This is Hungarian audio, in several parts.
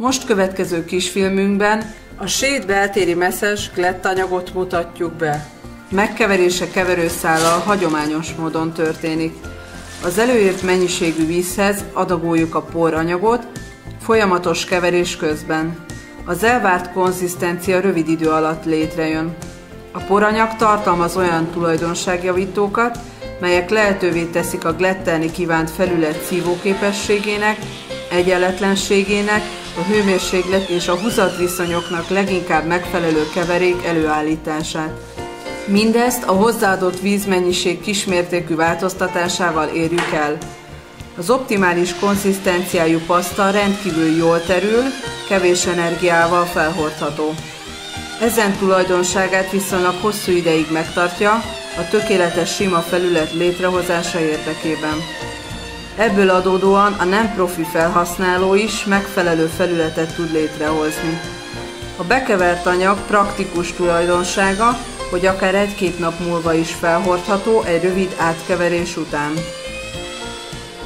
Most következő kisfilmünkben a Shade beltéri messzes glettanyagot mutatjuk be. Megkeverése keverőszállal hagyományos módon történik. Az előírt mennyiségű vízhez adagoljuk a poranyagot, folyamatos keverés közben. Az elvárt konzisztencia rövid idő alatt létrejön. A poranyag tartalmaz olyan tulajdonságjavítókat, melyek lehetővé teszik a glettelni kívánt felület szívóképességének, egyenletlenségének, a hőmérséklet és a húzatviszonyoknak leginkább megfelelő keverék előállítását. Mindezt a hozzáadott vízmennyiség kismértékű változtatásával érjük el. Az optimális konzisztenciájú paszta rendkívül jól terül, kevés energiával felhordható. Ezen tulajdonságát viszonylag hosszú ideig megtartja a tökéletes sima felület létrehozása érdekében. Ebből adódóan a nem profi felhasználó is megfelelő felületet tud létrehozni. A bekevert anyag praktikus tulajdonsága, hogy akár 1-2 nap múlva is felhordható egy rövid átkeverés után.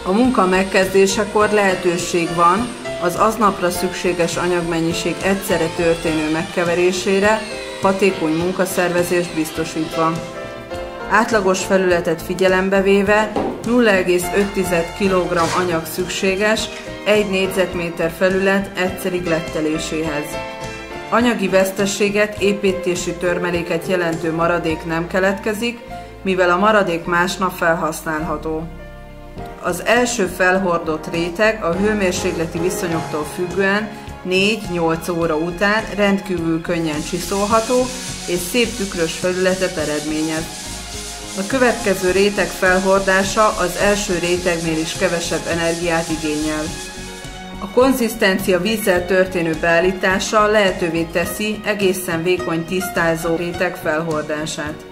A munka megkezdésekor lehetőség van az aznapra szükséges anyagmennyiség egyszerre történő megkeverésére, hatékony munkaszervezést biztosítva. Átlagos felületet figyelembe véve 0,5 kg anyag szükséges 1 négyzetméter felület egyszeri gletteléséhez. Anyagi veszteséget, építési törmeléket jelentő maradék nem keletkezik, mivel a maradék másnap felhasználható. Az első felhordott réteg a hőmérsékleti viszonyoktól függően 4-8 óra után rendkívül könnyen csiszolható és szép tükrös felületet eredményez. A következő réteg felhordása az első rétegnél is kevesebb energiát igényel. A konzisztencia vízzel történő beállítása lehetővé teszi egészen vékony tisztázó réteg felhordását.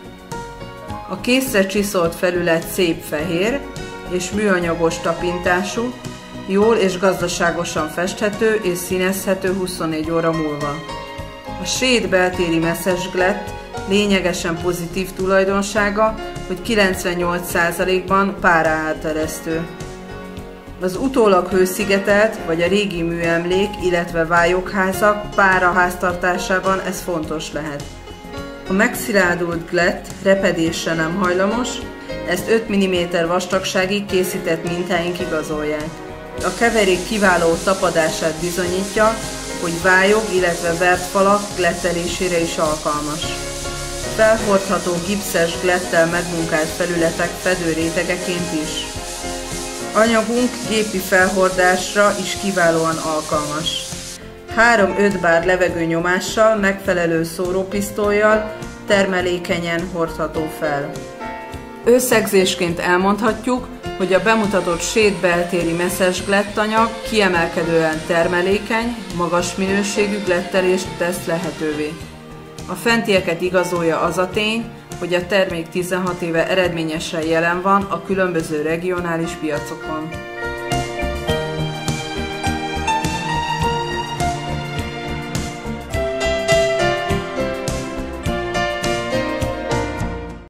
A készre csiszolt felület szép fehér és műanyagos tapintású, jól és gazdaságosan festhető és színezhető 24 óra múlva. A Shade beltéri messzes glett lényegesen pozitív tulajdonsága, hogy 98%-ban pára áteresztő. Az utólag hőszigetelt vagy a régi műemlék, illetve vályokházak pára háztartásában ez fontos lehet. A megszilárdult glett repedésre nem hajlamos, ezt 5 mm vastagságig készített mintáink igazolják. A keverék kiváló tapadását bizonyítja, hogy vályog, illetve vert falak glettelésére is alkalmas. Felhordható gipszes glettel megmunkált felületek fedőrétegeként is. Anyagunk gépi felhordásra is kiválóan alkalmas. 3-5 bár levegő nyomással, megfelelő szórópisztollyal termelékenyen hordható fel. Összegzésként elmondhatjuk, hogy a bemutatott Shade beltéri messzes glettanyag kiemelkedően termelékeny, magas minőségű glettelést tesz lehetővé. A fentieket igazolja az a tény, hogy a termék 16 éve eredményesen jelen van a különböző regionális piacokon.